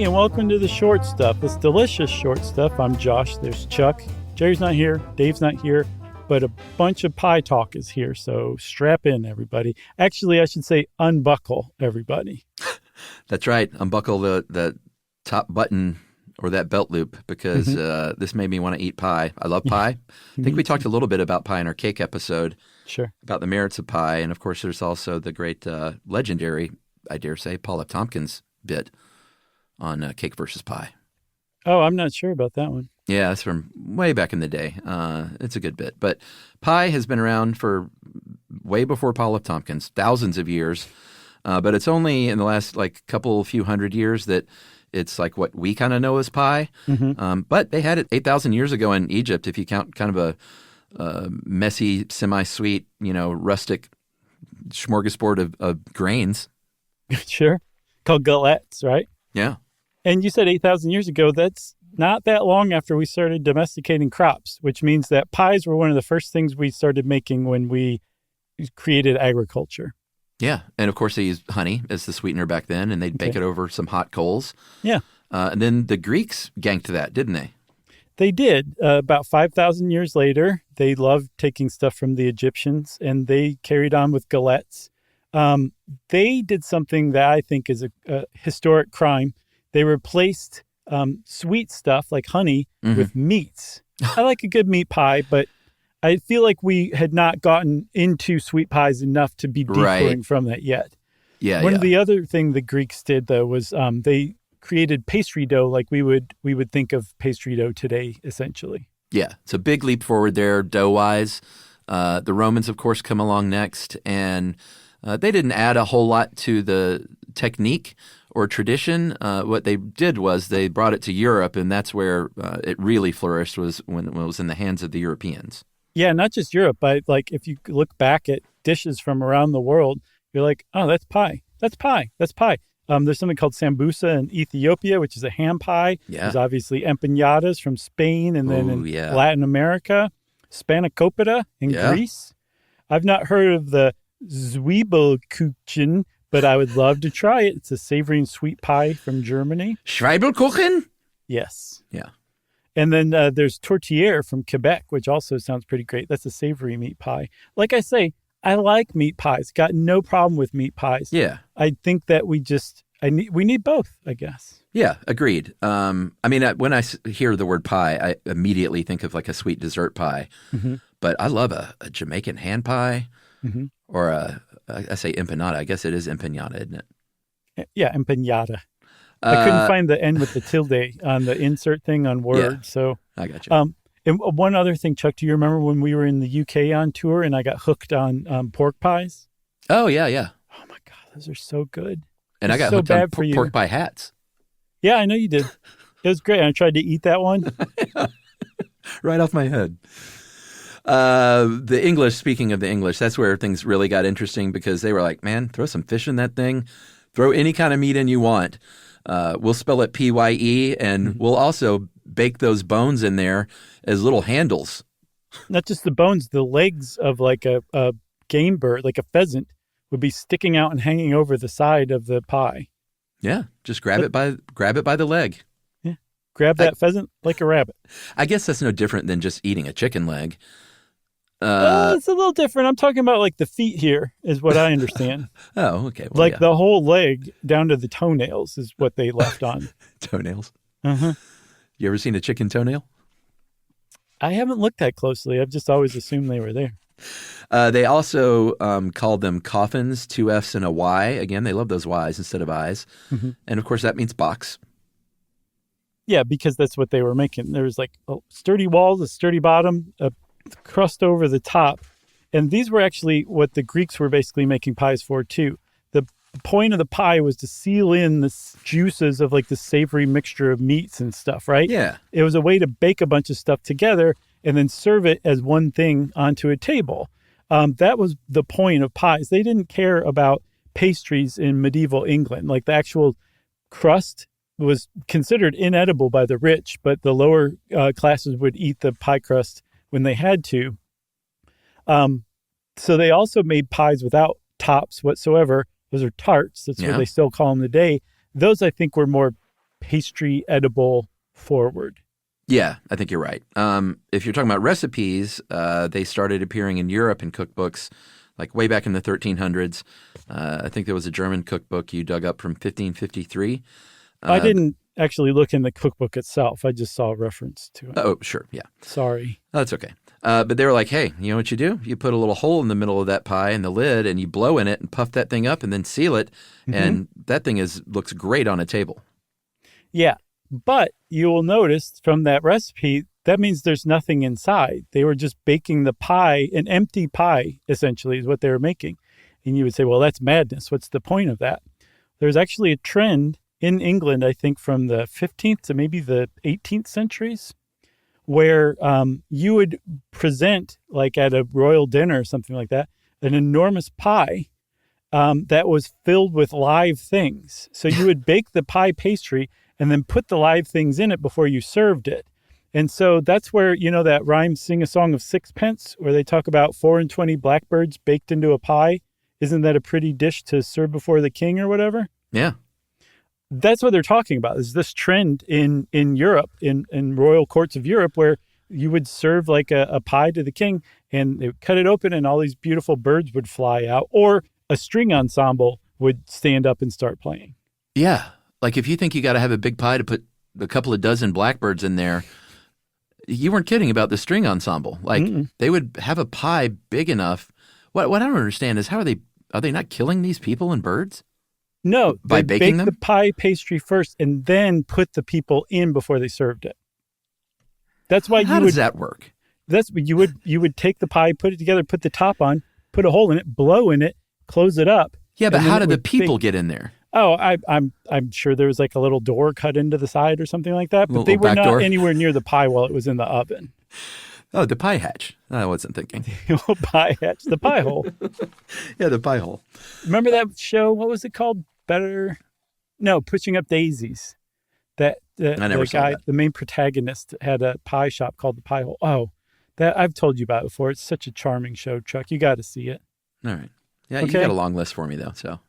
and welcome to the short stuff. It's delicious short stuff. I'm Josh. There's Chuck. Jerry's not here. Dave's not here. But a bunch of pie talk is here, so strap in, everybody. Actually, I should say unbuckle, everybody. That's right. Unbuckle the top button or that belt loop because this made me want to eat pie. I love pie. I think we talked a little bit about pie in our cake episode. Sure. About the merits of pie. And, of course, there's also the great legendary, I dare say, Paul F. Tompkins bit on cake versus pie. Oh, I'm not sure about that one. Yeah, it's from way back in the day. It's a good bit. But pie has been around for way before Paul F. Tompkins, thousands of years. But it's only in the last few hundred years that it's like what we kind of know as pie. But they had it 8,000 years ago in Egypt, if you count kind of a messy, semi-sweet, rustic smorgasbord of grains. Sure. Called galettes, right? Yeah. And you said 8,000 years ago. That's not that long after we started domesticating crops, which means that pies were one of the first things we started making when we created agriculture. Yeah. And, of course, they used honey as the sweetener back then, and they'd bake it over some hot coals. Yeah. And then the Greeks ganked that, didn't they? They did. About 5,000 years later, they loved taking stuff from the Egyptians, and they carried on with galettes. They did something that I think is a historic crime. They replaced sweet stuff like honey with meats. I like a good meat pie, but I feel like we had not gotten into sweet pies enough to be detouring from that yet. Yeah. One of the other thing the Greeks did, though, was they created pastry dough like we would think of pastry dough today, essentially. Yeah, it's a big leap forward there, dough-wise. The Romans, of course, come along next, and they didn't add a whole lot to the technique or tradition. What they did was they brought it to Europe, and that's where it really flourished, was when it was in the hands of the Europeans. Yeah, not just Europe, but if you look back at dishes from around the world, you're like, oh, that's pie. That's pie. That's pie. There's something called sambusa in Ethiopia, which is a ham pie. Yeah. There's obviously empanadas from Spain and then in Latin America. Spanakopita in Greece. I've not heard of the Zwiebelkuchen, but I would love to try it. It's a savory and sweet pie from Germany. Schweibelkuchen? Yes. Yeah. And then there's tourtière from Quebec, which also sounds pretty great. That's a savory meat pie. Like I say, I like meat pies. Got no problem with meat pies. Yeah. I think that we need both, I guess. Yeah, agreed. When I hear the word pie, I immediately think of a sweet dessert pie. But I love a Jamaican hand pie or I say empanada. I guess it is empanada, isn't it? Yeah, empanada. I couldn't find the end with the tilde on the insert thing on Word. Yeah, so I got you. And one other thing, Chuck, do you remember when we were in the UK on tour and I got hooked on pork pies? Oh, yeah. Oh, my God. Those are so good. And I got hooked on pork pie hats. Yeah, I know you did. It was great. I tried to eat that one. Right off my head. The English, speaking of the English, that's where things really got interesting because they were like, man, throw some fish in that thing. Throw any kind of meat in you want. We'll spell it P-Y-E, and we'll also bake those bones in there as little handles. Not just the bones, the legs of a game bird, like a pheasant, would be sticking out and hanging over the side of the pie. Yeah, just grab it by the leg. Yeah, grab that pheasant like a rabbit. I guess that's no different than just eating a chicken leg. It's a little different. I'm talking about the feet here is what I understand. Oh, okay. Well, the whole leg down to the toenails is what they left on. Toenails? Uh-huh. You ever seen a chicken toenail? I haven't looked that closely. I've just always assumed they were there. They also called them coffins, 2 F's and a Y. Again, they love those Y's instead of I's. And, of course, that means box. Yeah, because that's what they were making. There was sturdy walls, a sturdy bottom, a crust over the top. And these were actually what the Greeks were basically making pies for, too. The point of the pie was to seal in the juices of the savory mixture of meats and stuff, right? Yeah. It was a way to bake a bunch of stuff together and then serve it as one thing onto a table. That was the point of pies. They didn't care about pastries in medieval England. The actual crust was considered inedible by the rich, but the lower classes would eat the pie crust when they had to. So they also made pies without tops whatsoever. Those are tarts. That's what they still call them today. Those, I think, were more pastry edible forward. Yeah, I think you're right. If you're talking about recipes, they started appearing in Europe in cookbooks like way back in the 1300s. I think there was a German cookbook you dug up from 1553. I didn't actually look in the cookbook itself. I just saw a reference to it. Oh, sure. Yeah. Sorry. That's okay. But they were like, hey, you know what you do? You put a little hole in the middle of that pie and the lid, and you blow in it and puff that thing up and then seal it. And that thing looks great on a table. Yeah. But you will notice from that recipe, that means there's nothing inside. They were just baking the pie, an empty pie, essentially, is what they were making. And you would say, well, that's madness. What's the point of that? There's actually a trend in England, I think from the 15th to maybe the 18th centuries, where you would present, like at a royal dinner or something like that, an enormous pie that was filled with live things. So you would bake the pie pastry and then put the live things in it before you served it. And so that's where, you know, that rhyme, Sing a Song of Sixpence, where they talk about 24 blackbirds baked into a pie. Isn't that a pretty dish to serve before the king or whatever? Yeah. That's what they're talking about, is this trend in Europe, in royal courts of Europe, where you would serve like a pie to the king and they would cut it open and all these beautiful birds would fly out, or a string ensemble would stand up and start playing. Yeah. Like if you think you got to have a big pie to put a couple of dozen blackbirds in there, you weren't kidding about the string ensemble. Like they would have a pie big enough. What I don't understand is are they not killing these people and birds? No, by they baking bake them? the pie pastry first and then put the people in before they served it. That's why How does that work? That's what you would take the pie, put it together, put the top on, put a hole in it, blow in it, close it up. Yeah, but how did the people get in there? Oh, I'm sure there was like a little door cut into the side or something like that, but they were not anywhere near the pie while it was in the oven. Oh, the pie hatch. I wasn't thinking. The pie hatch, the pie hole. Yeah, the pie hole. Remember that show? What was it called? Pushing Up Daisies. I never saw that. The main protagonist, had a pie shop called the Pie Hole. Oh, that I've told you about it before. It's such a charming show, Chuck. You got to see it. All right. Yeah, Okay. You got a long list for me though. So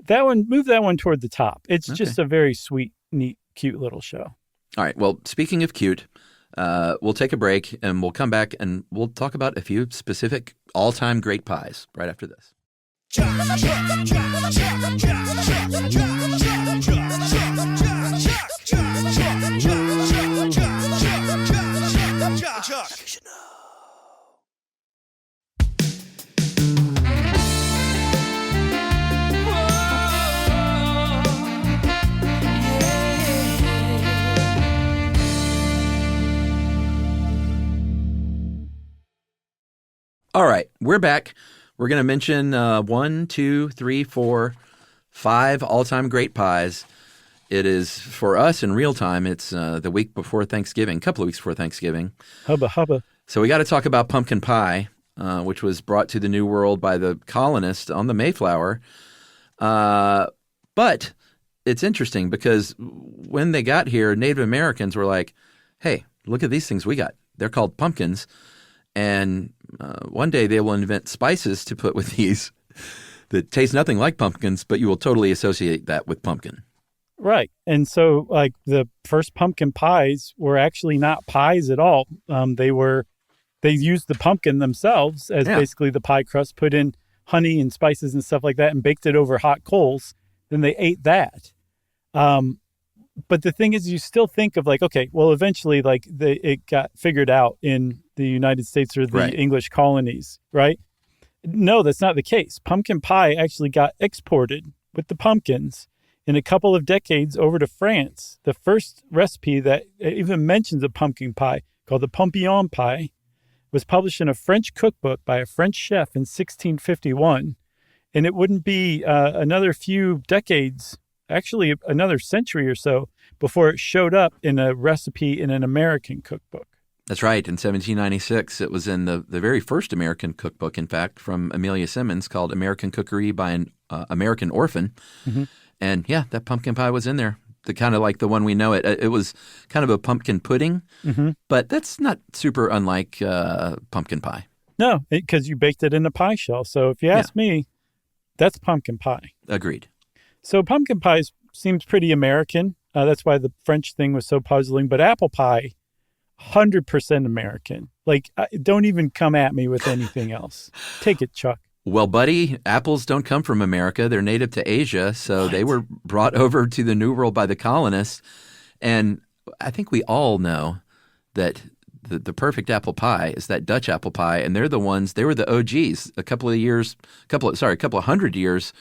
move that one toward the top. It's just a very sweet, neat, cute little show. All right. Well, speaking of cute, we'll take a break and we'll come back and we'll talk about a few specific all-time great pies right after this. All right, we're back. We're going to mention 1, 2, 3, 4, 5 all-time great pies. It is, for us in real time, it's the week before Thanksgiving, a couple of weeks before Thanksgiving. Hubba, hubba. So we got to talk about pumpkin pie, which was brought to the New World by the colonists on the Mayflower. But it's interesting because when they got here, Native Americans were like, hey, look at these things we got. They're called pumpkins. And one day they will invent spices to put with these that taste nothing like pumpkins, but you will totally associate that with pumpkin. Right. And so like the first pumpkin pies were actually not pies at all. They used the pumpkin themselves as basically the pie crust, put in honey and spices and stuff like that and baked it over hot coals. Then they ate that. But the thing is, you still think of like, okay, well, eventually like it got figured out in the United States or the English colonies, right? No, that's not the case. Pumpkin pie actually got exported with the pumpkins in a couple of decades over to France. The first recipe that even mentions a pumpkin pie, called the Pompillon pie, was published in a French cookbook by a French chef in 1651. And it wouldn't be another few decades, actually another century or so, before it showed up in a recipe in an American cookbook. That's right. In 1796, it was in the very first American cookbook, in fact, from Amelia Simmons, called American Cookery by an American Orphan. Mm-hmm. And yeah, that pumpkin pie was in there. The kind of like the one we know it. It was kind of a pumpkin pudding, but that's not super unlike pumpkin pie. No, because you baked it in a pie shell. So if you ask me, that's pumpkin pie. Agreed. So pumpkin pie seems pretty American. That's why the French thing was so puzzling. But apple pie, 100% American. Like, don't even come at me with anything else. Take it, Chuck. Well, buddy, apples don't come from America. They're native to Asia, so they were brought over to the New World by the colonists. And I think we all know that the perfect apple pie is that Dutch apple pie, and they were the OGs. A couple of hundred years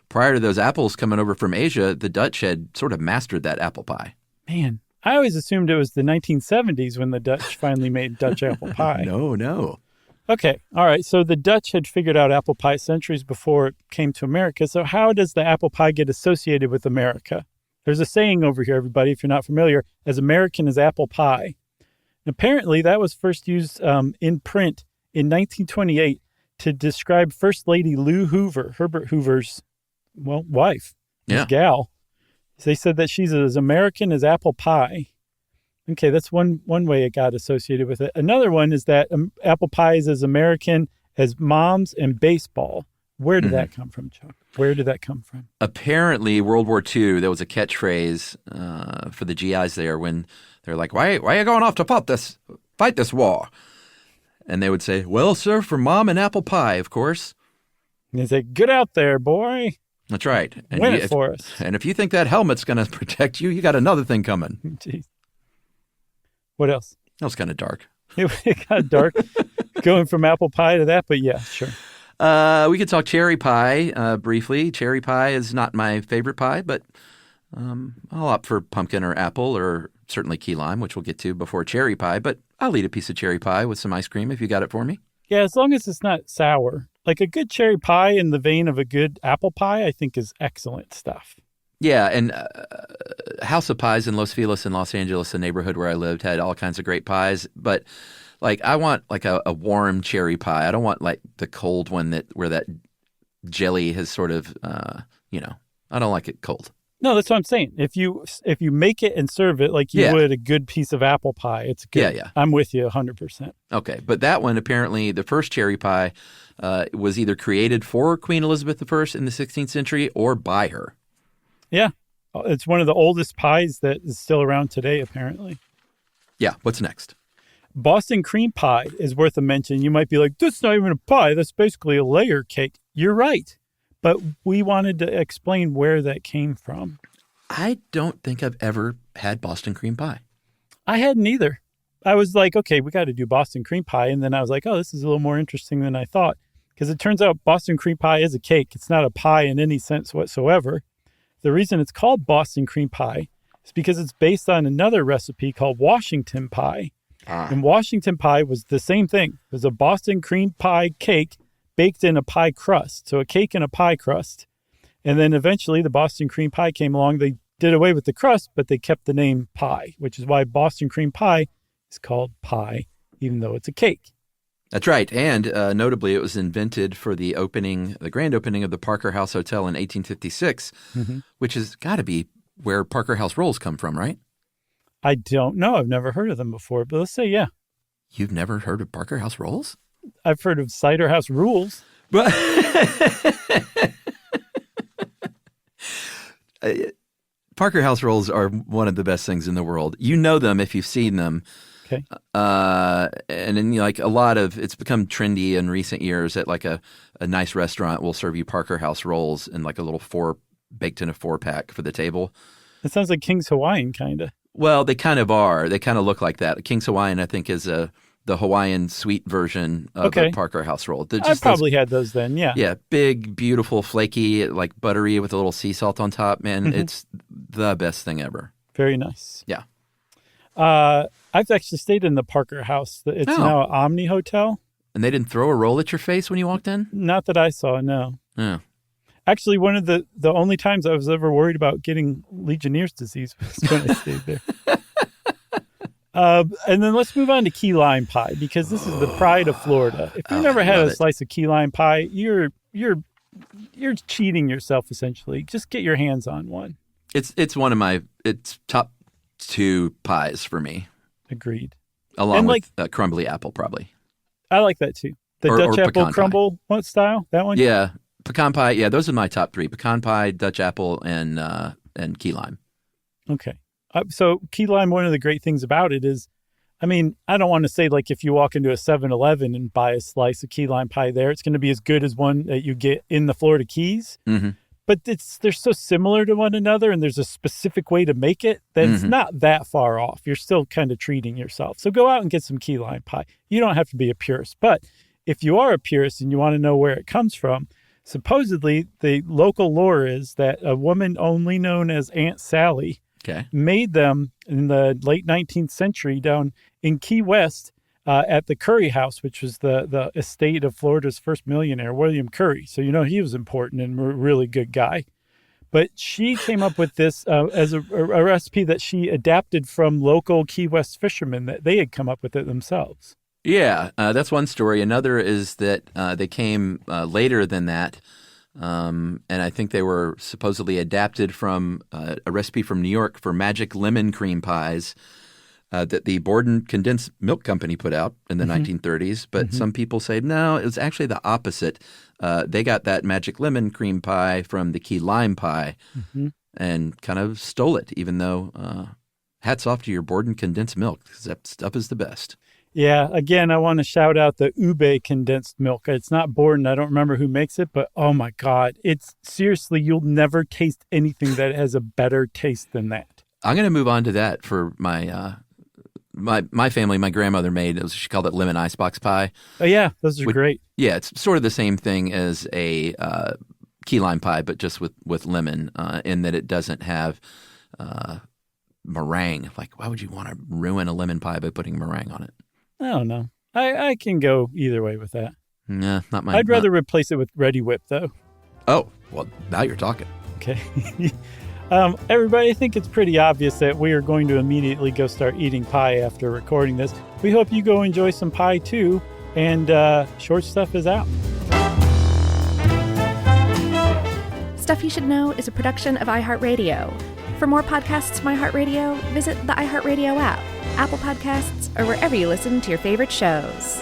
prior to those apples coming over from Asia, the Dutch had sort of mastered that apple pie. Man, I always assumed it was the 1970s when the Dutch finally made Dutch apple pie. No. Okay, all right. So the Dutch had figured out apple pie centuries before it came to America. So how does the apple pie get associated with America? There's a saying over here, everybody, if you're not familiar, as American as apple pie. And apparently, that was first used in print in 1928 to describe First Lady Lou Hoover, Herbert Hoover's, wife, his gal. They said that she's as American as apple pie. Okay, that's one way it got associated with it. Another one is that apple pie is as American as moms and baseball. Where did that come from, Chuck? Where did that come from? Apparently, World War II, there was a catchphrase for the GIs there when they're like, why are you going off to fight this war? And they would say, well, sir, for mom and apple pie, of course. And they say, get out there, boy. That's right. And win it for us. And if you think that helmet's going to protect you, you got another thing coming. Jeez. What else? That was kind of dark. It got dark going from apple pie to that, but yeah, sure. We could talk cherry pie briefly. Cherry pie is not my favorite pie, but I'll opt for pumpkin or apple or certainly key lime, which we'll get to before cherry pie. But I'll eat a piece of cherry pie with some ice cream if you got it for me. Yeah, as long as it's not sour. Like a good cherry pie in the vein of a good apple pie, I think is excellent stuff. Yeah, and House of Pies in Los Feliz in Los Angeles, the neighborhood where I lived, had all kinds of great pies. But like I want like a warm cherry pie. I don't want like the cold one where that jelly has sort of, I don't like it cold. No, that's what I'm saying. If you make it and serve it like you would a good piece of apple pie, it's good. Yeah. I'm with you 100%. Okay, but that one, apparently the first cherry pie was either created for Queen Elizabeth I in the 16th century or by her. Yeah, it's one of the oldest pies that is still around today, apparently. Yeah, what's next? Boston cream pie is worth a mention. You might be like, that's not even a pie. That's basically a layer cake. You're right. But we wanted to explain where that came from. I don't think I've ever had Boston cream pie. I hadn't either. I was like, okay, we got to do Boston cream pie. And then I was like, oh, this is a little more interesting than I thought. Because it turns out Boston cream pie is a cake. It's not a pie in any sense whatsoever. The reason it's called Boston cream pie is because it's based on another recipe called Washington pie. And Washington pie was the same thing. It was a Boston cream pie cake baked in a pie crust. So a cake in a pie crust. And then eventually the Boston cream pie came along. They did away with the crust, but they kept the name pie, which is why Boston cream pie is called pie, even though it's a cake. That's right. And notably, it was invented for the grand opening of the Parker House Hotel in 1856, which has got to be where Parker House rolls come from, right? I don't know. I've never heard of them before, but let's say, yeah. You've never heard of Parker House rolls? I've heard of Cider House Rules. But Parker House rolls are one of the best things in the world. You know them if you've seen them. Okay. And then like a lot of it's become trendy in recent years that like a nice restaurant will serve you Parker House rolls in like a little baked in a 4-pack for the table. It sounds like King's Hawaiian kind of. Well, they kind of are. They kind of look like that. King's Hawaiian, I think, is the Hawaiian sweet version of a Parker House roll. I've probably had those then, yeah. Yeah, big, beautiful, flaky, like buttery with a little sea salt on top. Man, it's the best thing ever. Very nice. Yeah. I've actually stayed in the Parker House. It's now an Omni Hotel. And they didn't throw a roll at your face when you walked in? Not that I saw, no. Yeah. Actually, one of the only times I was ever worried about getting Legionnaire's disease was when I stayed there. And then let's move on to key lime pie, because this is the pride of Florida. If you've never had a slice of key lime pie, you're cheating yourself, essentially. Just get your hands on one. It's one of my top 2 pies for me. Agreed. Along with crumbly apple, probably. I like that too. The Dutch apple crumble what style? That one? Yeah. Pecan pie. Yeah, those are my top 3. Pecan pie, Dutch apple, and key lime. Okay. So key lime, one of the great things about it is, I mean, I don't want to say like if you walk into a 7-Eleven and buy a slice of key lime pie there, it's going to be as good as one that you get in the Florida Keys. Mm-hmm. But they're so similar to one another, and there's a specific way to make it that it's not that far off. You're still kind of treating yourself. So go out and get some key lime pie. You don't have to be a purist. But if you are a purist and you want to know where it comes from, supposedly the local lore is that a woman only known as Aunt Sally made them in the late 19th century down in Key West at the Curry House, which was the estate of Florida's first millionaire, William Curry. So, he was important and a really good guy. But she came up with this as a recipe that she adapted from local Key West fishermen that they had come up with it themselves. Yeah, that's one story. Another is that they came later than that. And I think they were supposedly adapted from a recipe from New York for magic lemon cream pies that the Borden Condensed Milk Company put out in the 1930s. But some people say, no, it was actually the opposite. They got that magic lemon cream pie from the key lime pie and kind of stole it, even though hats off to your Borden Condensed Milk, because that stuff is the best. Yeah, again, I want to shout out the Ube condensed milk. It's not Borden. I don't remember who makes it, but oh my God, it's seriously, you'll never taste anything that has a better taste than that. I'm going to move on to that for my my family. My grandmother made, she called it lemon icebox pie. Oh yeah, those are great. Yeah, it's sort of the same thing as a key lime pie, but just with lemon in that it doesn't have meringue. Like, why would you want to ruin a lemon pie by putting meringue on it? I don't know. I can go either way with that. Nah, not mine. I'd rather replace it with Ready Whip, though. Oh, well, now you're talking. Okay. Everybody, I think it's pretty obvious that we are going to immediately go start eating pie after recording this. We hope you go enjoy some pie, too. And Short Stuff is out. Stuff You Should Know is a production of iHeartRadio. For more podcasts from iHeartRadio, visit the iHeartRadio app, Apple Podcasts, or wherever you listen to your favorite shows.